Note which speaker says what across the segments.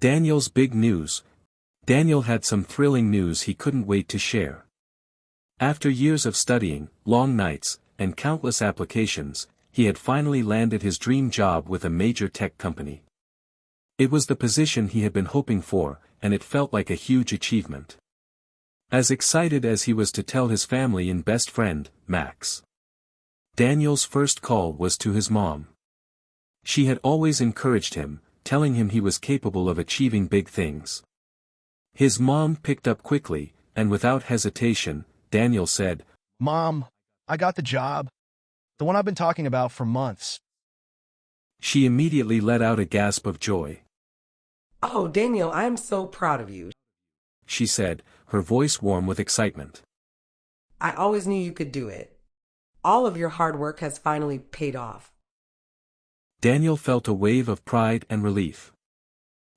Speaker 1: Daniel's big news. Daniel had some thrilling news he couldn't wait to share. After years of studying, long nights, and countless applications, he had finally landed his dream job with a major tech company. It was the position he had been hoping for, and it felt like a huge achievement. As excited as he was to tell his family and best friend, Max. Daniel's first call was to his mom. She had always encouraged him, telling him he was capable of achieving big things. His mom picked up quickly, and without hesitation, Daniel said,
Speaker 2: "Mom, I got the job. The one I've been talking about for months."
Speaker 1: She immediately let out a gasp of joy.
Speaker 3: "Oh, Daniel, I am so proud of you,"
Speaker 1: she said, her voice warm with excitement.
Speaker 3: "I always knew you could do it. All of your hard work has finally paid off."
Speaker 1: Daniel felt a wave of pride and relief.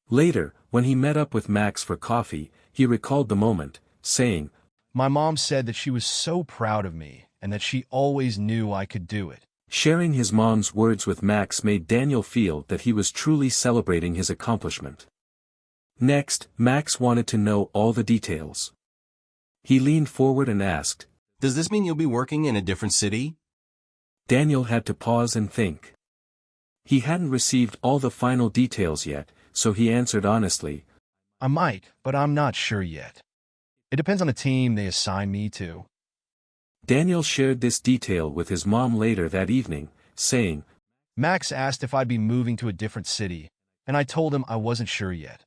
Speaker 1: Later, when he met up with Max for coffee, he recalled the moment, saying,
Speaker 2: "My mom said that she was so proud of me and that she always knew I could do it."
Speaker 1: Sharing his mom's words with Max made Daniel feel that he was truly celebrating his accomplishment. Next, Max wanted to know all the details. He leaned forward and asked,
Speaker 4: "Does this mean you'll be working in a different city?"
Speaker 1: Daniel had to pause and think. He hadn't received all the final details yet, so he answered honestly,
Speaker 2: "I might, but I'm not sure yet. It depends on the team they assign me to."
Speaker 1: Daniel shared this detail with his mom later that evening, saying,
Speaker 2: "Max asked if I'd be moving to a different city, and I told him I wasn't sure yet."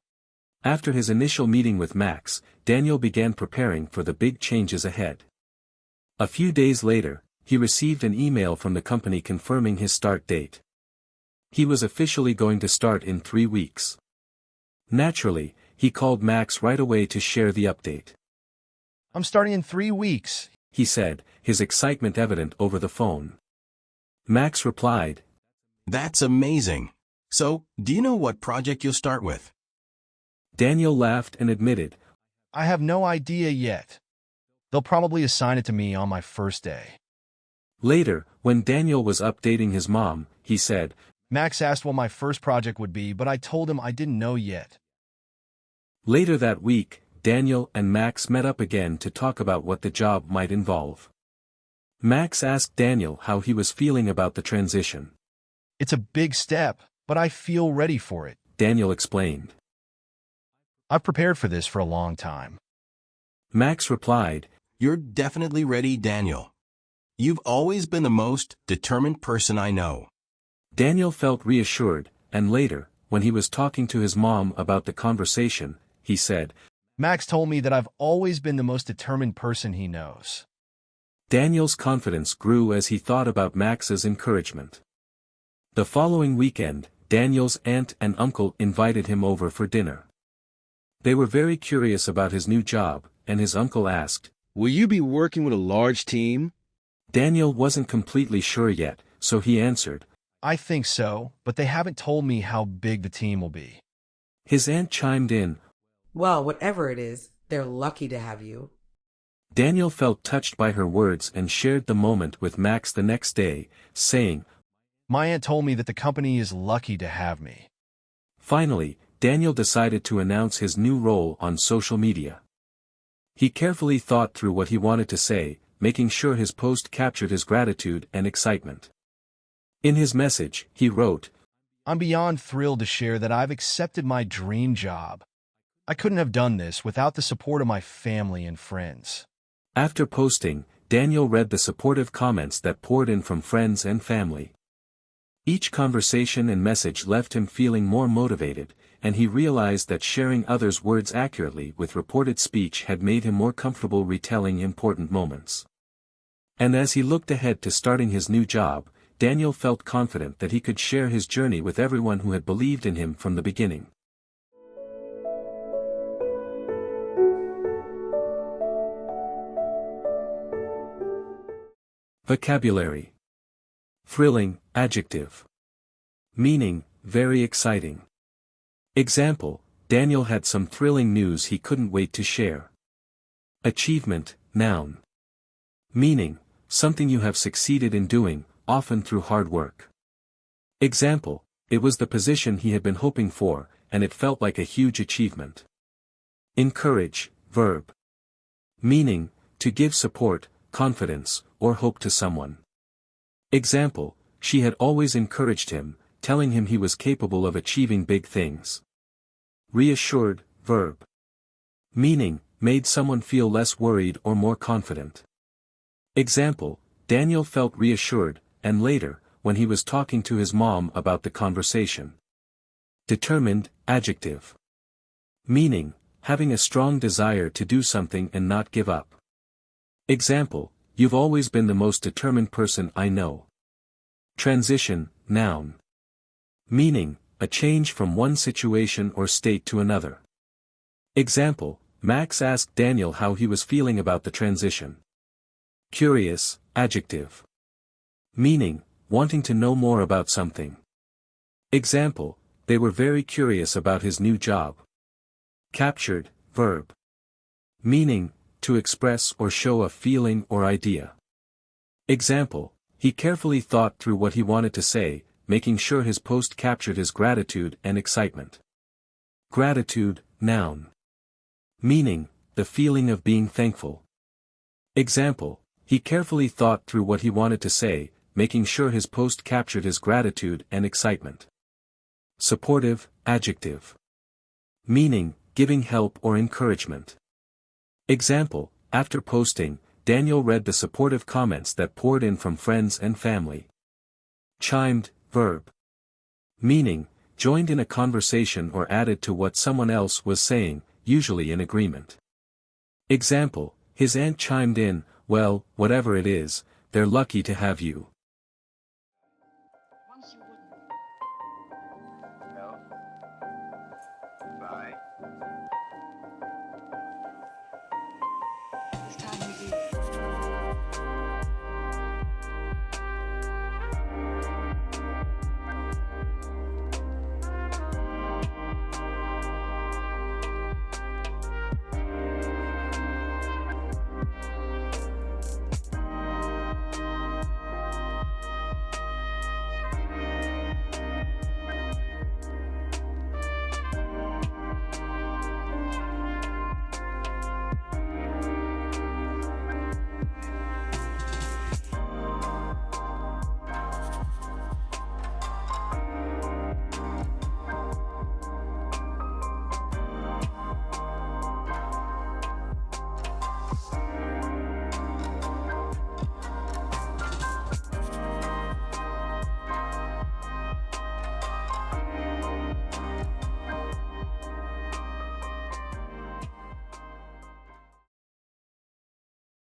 Speaker 1: After his initial meeting with Max, Daniel began preparing for the big changes ahead. A few days later, he received an email from the company confirming his start date. He was officially going to start in 3 weeks. Naturally, he called Max right away to share the update.
Speaker 2: "I'm starting in 3 weeks,"
Speaker 1: he said, his excitement evident over the phone. Max replied,
Speaker 4: "That's amazing. So, do you know what project you'll start with?"
Speaker 1: Daniel laughed and admitted,
Speaker 2: "I have no idea yet. They'll probably assign it to me on my first day."
Speaker 1: Later, when Daniel was updating his mom, he said,
Speaker 2: "Max asked what my first project would be, but I told him I didn't know yet."
Speaker 1: Later that week, Daniel and Max met up again to talk about what the job might involve. Max asked Daniel how he was feeling about the transition.
Speaker 2: "It's a big step, but I feel ready for it,"
Speaker 1: Daniel explained.
Speaker 2: "I've prepared for this for a long time."
Speaker 1: Max replied,
Speaker 4: "You're definitely ready, Daniel. You've always been the most determined person I know."
Speaker 1: Daniel felt reassured, and later, when he was talking to his mom about the conversation, he said,
Speaker 2: "Max told me that I've always been the most determined person he knows."
Speaker 1: Daniel's confidence grew as he thought about Max's encouragement. The following weekend, Daniel's aunt and uncle invited him over for dinner. They were very curious about his new job, and his uncle asked,
Speaker 5: "Will you be working with a large team?"
Speaker 1: Daniel wasn't completely sure yet, so he answered,
Speaker 2: "I think so, but they haven't told me how big the team will be."
Speaker 1: His aunt chimed in,
Speaker 3: "Well, whatever it is, they're lucky to have you."
Speaker 1: Daniel felt touched by her words and shared the moment with Max the next day, saying,
Speaker 2: "My aunt told me that the company is lucky to have me."
Speaker 1: Finally, Daniel decided to announce his new role on social media. He carefully thought through what he wanted to say, making sure his post captured his gratitude and excitement. In his message, he wrote,
Speaker 2: "I'm beyond thrilled to share that I've accepted my dream job. I couldn't have done this without the support of my family and friends."
Speaker 1: After posting, Daniel read the supportive comments that poured in from friends and family. Each conversation and message left him feeling more motivated, and he realized that sharing others' words accurately with reported speech had made him more comfortable retelling important moments. And as he looked ahead to starting his new job, Daniel felt confident that he could share his journey with everyone who had believed in him from the beginning. Vocabulary. Thrilling, adjective. Meaning, very exciting. Example, Daniel had some thrilling news he couldn't wait to share. Achievement, noun. Meaning, something you have succeeded in doing, often through hard work. Example, it was the position he had been hoping for, and it felt like a huge achievement. Encourage, verb. Meaning, to give support, confidence, or hope to someone. Example, she had always encouraged him, telling him he was capable of achieving big things. Reassured, verb. Meaning, made someone feel less worried or more confident. Example, Daniel felt reassured, and later, when he was talking to his mom about the conversation. Determined, adjective. Meaning, having a strong desire to do something and not give up. Example, you've always been the most determined person I know. Transition, noun. Meaning, a change from one situation or state to another. Example, Max asked Daniel how he was feeling about the transition. Curious, adjective. Meaning, wanting to know more about something. Example, they were very curious about his new job. Captured, verb. Meaning, to express or show a feeling or idea. Example, he carefully thought through what he wanted to say, making sure his post captured his gratitude and excitement. Gratitude, noun. Meaning, the feeling of being thankful. Example, he carefully thought through what he wanted to say, making sure his post captured his gratitude and excitement. Supportive, adjective. Meaning, giving help or encouragement. Example, after posting, Daniel read the supportive comments that poured in from friends and family. Chimed, verb. Meaning, joined in a conversation or added to what someone else was saying, usually in agreement. Example, his aunt chimed in, well, whatever it is, they're lucky to have you.
Speaker 6: Once you wouldn't. No. Bye. This time